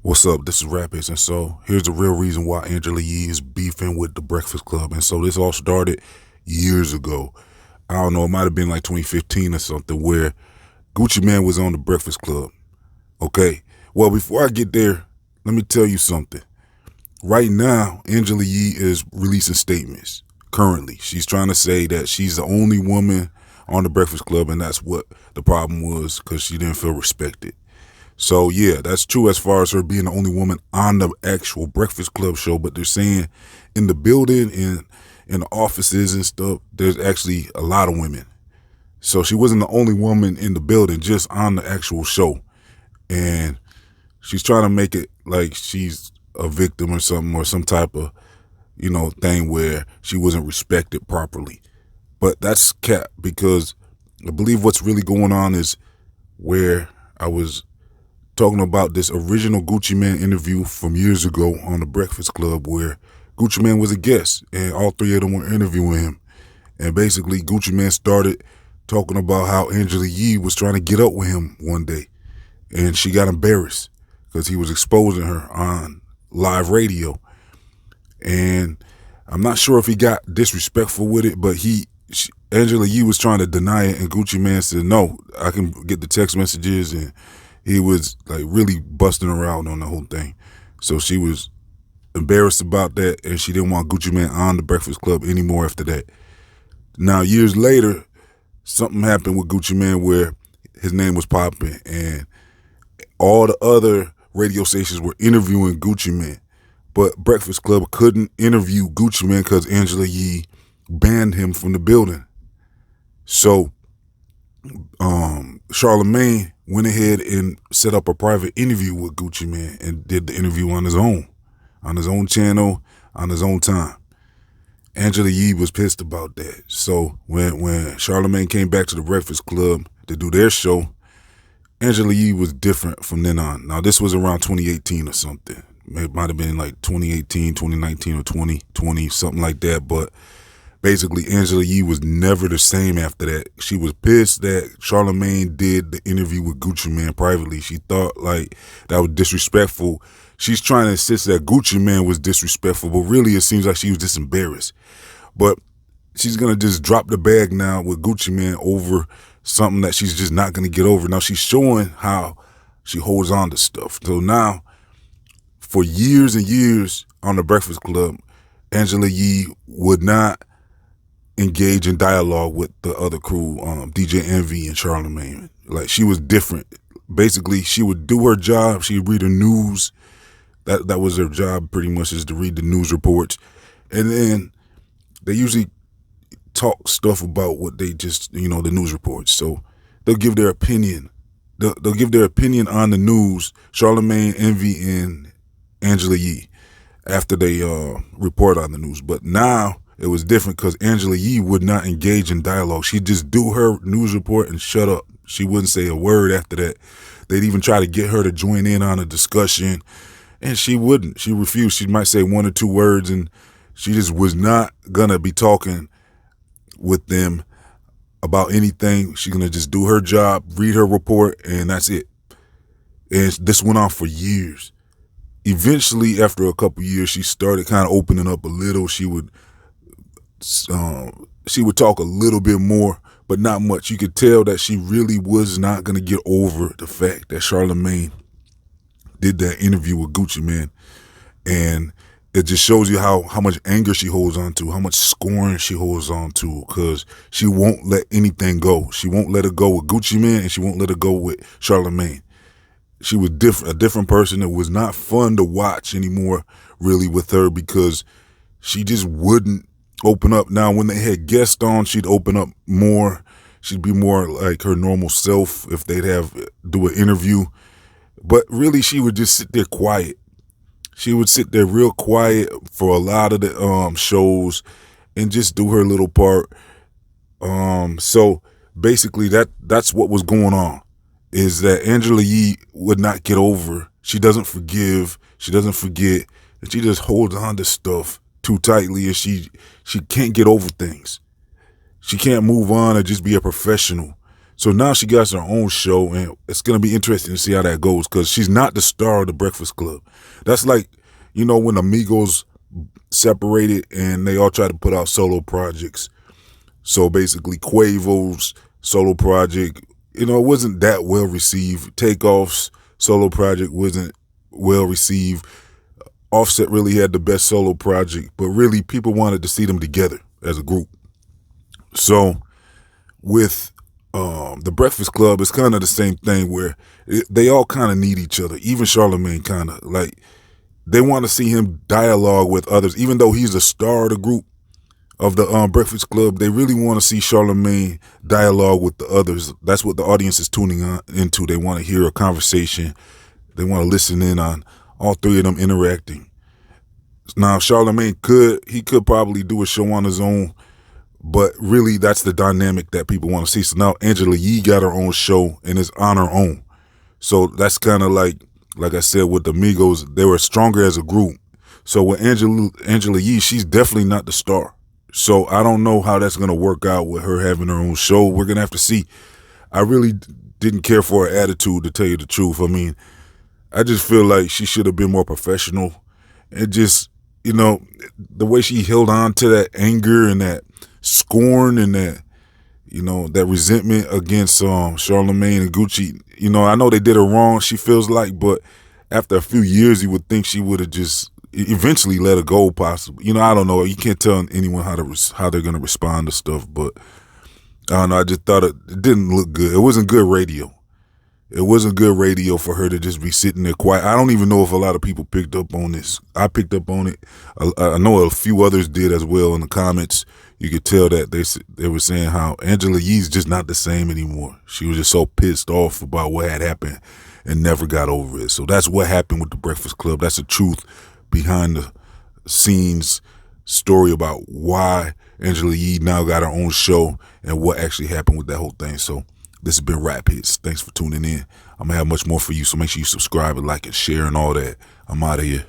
What's up? This is Rapids, and so here's the real reason why Angela Yee is beefing with the Breakfast Club. And so this all started years ago. I don't know, it might have been like 2015 or something, where Gucci Mane was on the Breakfast Club. Okay. Well, before I get there, let me tell you something. Right now, Angela Yee is releasing statements. Currently, she's trying to say that she's the only woman on the Breakfast Club, and that's what the problem was, because she didn't feel respected. So yeah, that's true as far as her being the only woman on the actual Breakfast Club show. But they're saying in the building, in the offices and stuff, there's actually a lot of women. So she wasn't the only woman in the building, just on the actual show. And she's trying to make it like she's a victim or something, or some type of, thing where she wasn't respected properly. But that's cap, because I believe what's really going on is where I was talking about this original Gucci Mane interview from years ago on the Breakfast Club, where Gucci Mane was a guest and all three of them were interviewing him. And basically Gucci Mane started talking about how Angela Yee was trying to get up with him one day, and she got embarrassed because he was exposing her on live radio. And I'm not sure if he got disrespectful with it, but Angela Yee was trying to deny it, and Gucci Mane said, no, I can get the text messages, and he was like really busting around on the whole thing. So she was embarrassed about that, and she didn't want Gucci Mane on the Breakfast Club anymore after that. Now, years later, something happened with Gucci Mane where his name was popping, and all the other radio stations were interviewing Gucci Mane. But Breakfast Club couldn't interview Gucci Mane because Angela Yee banned him from the building. So Charlemagne went ahead and set up a private interview with Gucci Mane and did the interview on his own channel, on his own time. Angela Yee was pissed about that. So when Charlemagne came back to the Breakfast Club to do their show, Angela Yee was different from then on. Now, this was around 2018 or something. It might have been like 2018, 2019, or 2020, something like that. But basically, Angela Yee was never the same after that. She was pissed that Charlemagne did the interview with Gucci Mane privately. She thought like that was disrespectful. She's trying to insist that Gucci Mane was disrespectful, but really it seems like she was just embarrassed. But she's going to just drop the bag now with Gucci Mane over something that she's just not going to get over. Now she's showing how she holds on to stuff. So now, for years and years on the Breakfast Club, Angela Yee would not engage in dialogue with the other crew, DJ Envy and Charlemagne. Like, she was different. Basically, she would do her job. She would read the news. That was her job, pretty much, is to read the news reports. And then they usually talk stuff about what they just, the news reports. So they'll give their opinion. They'll give their opinion on the news, Charlemagne, Envy, and Angela Yee, after they report on the news. But now it was different because Angela Yee would not engage in dialogue. She'd just do her news report and shut up. She wouldn't say a word after that. They'd even try to get her to join in on a discussion, and she wouldn't. She refused. She might say one or two words, and she just was not going to be talking with them about anything. She's going to just do her job, read her report, and that's it. And this went on for years. Eventually, after a couple years, she started kind of opening up a little. She would talk a little bit more, but not much. You could tell that she really was not going to get over the fact that Charlemagne did that interview with Gucci Mane. And it just shows you how much anger she holds on to, how much scorn she holds on to, because she won't let anything go. She won't let it go with Gucci Mane, and she won't let it go with Charlemagne. She was a different person. It was not fun to watch anymore, really, with her, because she just wouldn't open up. Now, when they had guests on, she'd open up more. She'd be more like her normal self if they'd do an interview. But really, she would just sit there quiet. She would sit there real quiet for a lot of the shows and just do her little part. So basically, that's what was going on, is that Angela Yee would not get over. She doesn't forgive. She doesn't forget. And she just holds on to stuff too tightly, and she can't get over things. She can't move on and just be a professional. So now she got her own show, and it's going to be interesting to see how that goes because she's not the star of the Breakfast Club. That's like, when Amigos separated and they all tried to put out solo projects. So basically Quavo's solo project, it wasn't that well received. Takeoff's solo project wasn't well received. Offset really had the best solo project, but really people wanted to see them together as a group. So with the Breakfast Club, it's kind of the same thing where they all kind of need each other. Even Charlamagne kind of like, they want to see him dialogue with others. Even though he's a star of the group, of the Breakfast Club, they really want to see Charlamagne dialogue with the others. That's what the audience is tuning into. They want to hear a conversation. They want to listen in on all three of them interacting. Now, Charlamagne could probably do a show on his own, but really that's the dynamic that people want to see. So now Angela Yee got her own show and is on her own. So that's kind of like I said, with the Migos, they were stronger as a group. So with Angela Yee, she's definitely not the star. So I don't know how that's going to work out with her having her own show. We're going to have to see. I really didn't care for her attitude, to tell you the truth. I mean, I just feel like she should have been more professional. And just, the way she held on to that anger and that scorn and that, that resentment against Charlamagne and Gucci. I know they did her wrong, she feels like, but after a few years, you would think she would have just eventually let her go, possibly. I don't know. You can't tell anyone how they're going to respond to stuff, but I don't know. I just thought it didn't look good. It wasn't good radio. It wasn't good radio for her to just be sitting there quiet. I don't even know if a lot of people picked up on this. I picked up on it. I know a few others did as well in the comments. You could tell that they were saying how Angela Yee's just not the same anymore. She was just so pissed off about what had happened and never got over it. So that's what happened with the Breakfast Club. That's the truth behind the scenes story about why Angela Yee now got her own show and what actually happened with that whole thing. So this has been Rap Hits. Thanks for tuning in. I'm going to have much more for you, so make sure you subscribe and like and share and all that. I'm out of here.